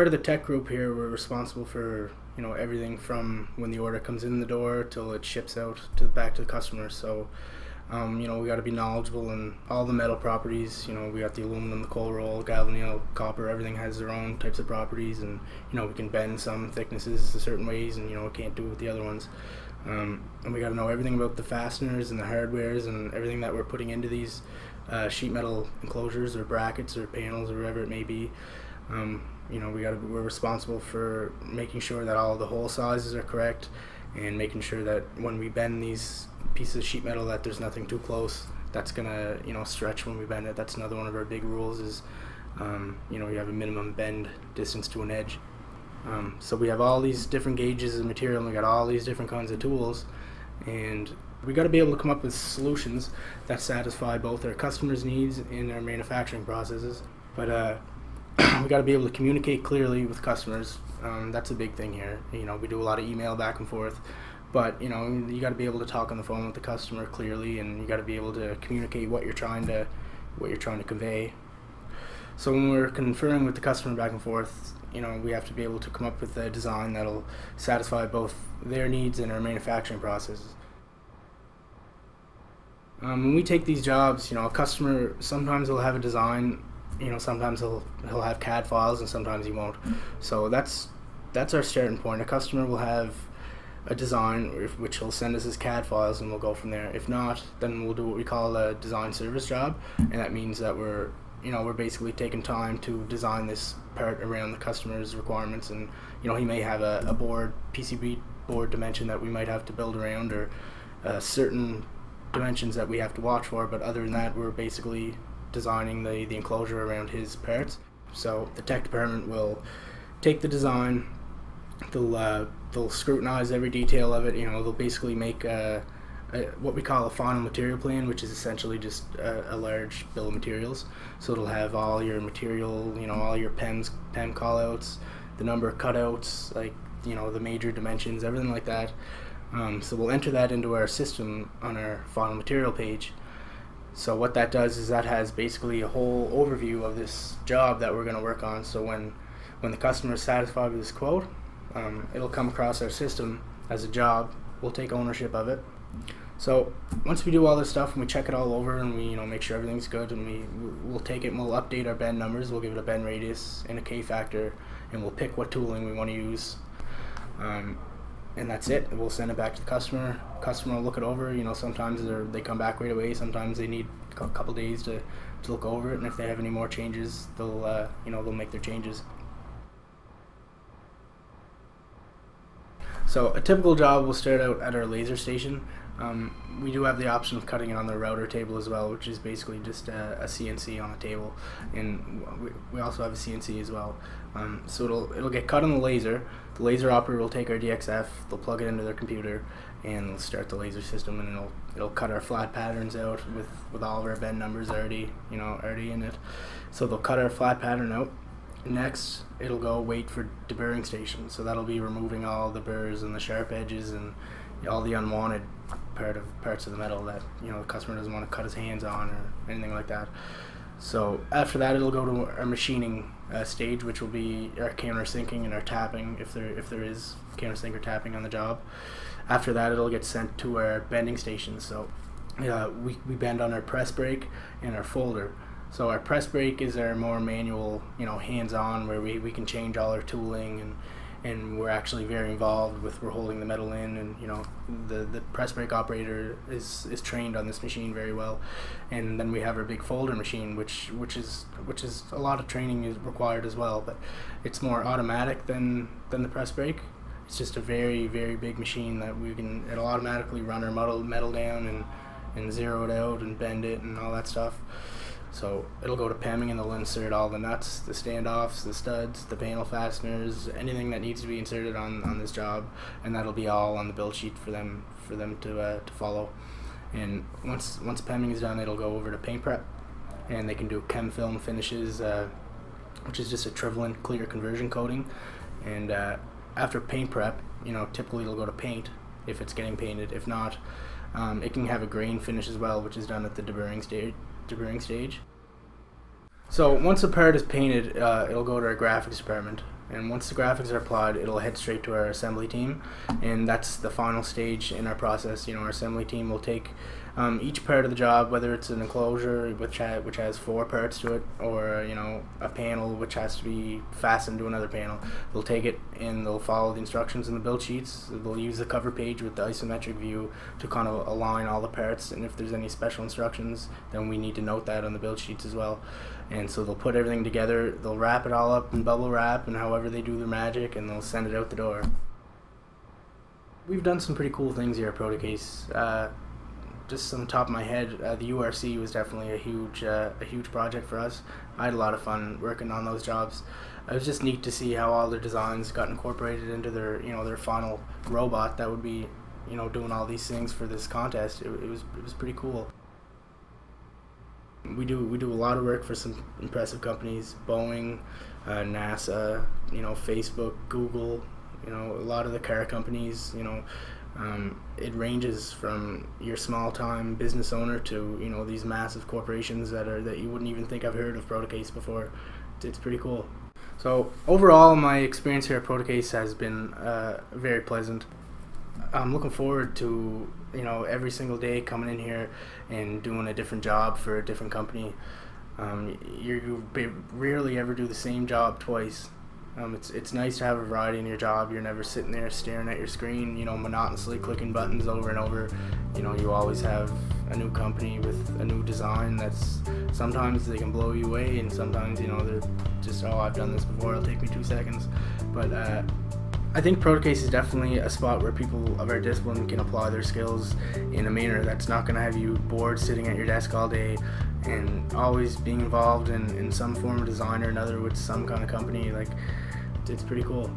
part of the tech group here, we're responsible for everything from when the order comes in the door till it ships out to back to the customer. So we got to be knowledgeable in all the metal properties. We got the aluminum, the cold roll, galvanneal, copper. Everything has their own types of properties, and we can bend some thicknesses certain ways, and we can't do it with the other ones. And we got to know everything about the fasteners and the hardwares and everything that we're putting into these sheet metal enclosures or brackets or panels or whatever it may be. We're responsible for making sure that all the hole sizes are correct, and making sure that when we bend these pieces of sheet metal that there's nothing too close that's gonna stretch when we bend it. That's another one of our big rules is you have a minimum bend distance to an edge. So we have all these different gauges of material, and we got all these different kinds of tools, and we got to be able to come up with solutions that satisfy both our customers' needs and our manufacturing processes. But we got to be able to communicate clearly with customers. That's a big thing here. We do a lot of email back and forth, but you got to be able to talk on the phone with the customer clearly, and you got to be able to communicate what you're trying to convey. So when we're conferring with the customer back and forth, we have to be able to come up with a design that'll satisfy both their needs and our manufacturing processes. When we take these jobs, a customer sometimes will have a design. Sometimes he'll have CAD files, and sometimes he won't. So that's our starting point. A customer will have a design which he'll send us his CAD files, and we'll go from there. If not, then we'll do what we call a design service job, and that means that we're basically taking time to design this part around the customer's requirements. And he may have a PCB board dimension that we might have to build around, or certain dimensions that we have to watch for, but other than that, we're basically designing the enclosure around his parts. So the tech department will take the design, they'll scrutinize every detail of it. They'll basically make what we call a final material plan, which is essentially just a large bill of materials. So it'll have all your material, all your PEM callouts, the number of cutouts, like the major dimensions, everything like that. So we'll enter that into our system on our final material page. So what that does is that has basically a whole overview of this job that we're going to work on. So when the customer is satisfied with this quote, it'll come across our system as a job. We'll take ownership of it. So once we do all this stuff and we check it all over, and we make sure everything's good, and we'll take it and we'll update our bend numbers. We'll give it a bend radius and a K factor, and we'll pick what tooling we want to use. And that's it. We'll send it back to the customer. Customer will look it over. Sometimes they come back right away. Sometimes they need a couple days to look over it. And if they have any more changes, they'll make their changes. So a typical job will start out at our laser station. We do have the option of cutting it on the router table as well, which is basically just a CNC on a table, and we also have a CNC as well. So it'll get cut on the laser. The laser operator will take our DXF, they'll plug it into their computer, and they'll start the laser system, and it'll cut our flat patterns out with all of our bend numbers already in it. So they'll cut our flat pattern out. Next, it'll go wait for deburring station. So that'll be removing all the burrs and the sharp edges and all the unwanted parts of the metal that the customer doesn't want to cut his hands on or anything like that. So after that, it'll go to our machining stage, which will be our countersinking and our tapping, if there is countersink or tapping on the job. After that, it'll get sent to our bending station. So we bend on our press brake and our folder. So our press brake is our more manual, hands-on, where we can change all our tooling, and we're actually very involved with we're holding the metal in, and the press brake operator is trained on this machine very well. And then we have our big folder machine, which is a lot of training is required as well, but it's more automatic than the press brake. It's just a very, very big machine that it'll automatically run our metal down and zero it out and bend it and all that stuff. So it'll go to PEMing, and they'll insert all the nuts, the standoffs, the studs, the panel fasteners, anything that needs to be inserted on this job, and that'll be all on the build sheet for them to follow. And once PEMing is done, it'll go over to paint prep, and they can do chem film finishes, which is just a Trivalent clear conversion coating. And after paint prep, typically it'll go to paint if it's getting painted. If not, it can have a grain finish as well, which is done at the deburring stage. So once a part is painted, it'll go to our graphics department, And once the graphics are applied, it'll head straight to our assembly team, and that's the final stage in our process. Our assembly team will take each part of the job, whether it's an enclosure which has 4 parts to it, or a panel which has to be fastened to another panel. They'll take it and they'll follow the instructions in the build sheets. They'll use the cover page with the isometric view to kind of align all the parts, and if there's any special instructions, then we need to note that on the build sheets as well. And so they'll put everything together, they'll wrap it all up in bubble wrap and however they do their magic, and they'll send it out the door. We've done some pretty cool things here at ProtoCase. Just on the top of my head, the URC was definitely a huge project for us. I had a lot of fun working on those jobs. It was just neat to see how all their designs got incorporated into their final robot that would be doing all these things for this contest. It was pretty cool. We do a lot of work for some impressive companies: Boeing, NASA, Facebook, Google, a lot of the car companies. It ranges from your small-time business owner to these massive corporations that you wouldn't even think I've heard of ProtoCase before. It's pretty cool. So overall, my experience here at ProtoCase has been very pleasant. I'm looking forward to every single day coming in here and doing a different job for a different company. You rarely ever do the same job twice. It's nice to have a variety in your job. You're never sitting there staring at your screen, monotonously clicking buttons over and over. You always have a new company with a new design that's sometimes they can blow you away, and sometimes they're just, oh, I've done this before, it'll take me 2 seconds. But I think ProtoCase is definitely a spot where people of our discipline can apply their skills in a manner that's not going to have you bored sitting at your desk all day, and always being involved in some form of design or another with some kind of company. It's pretty cool.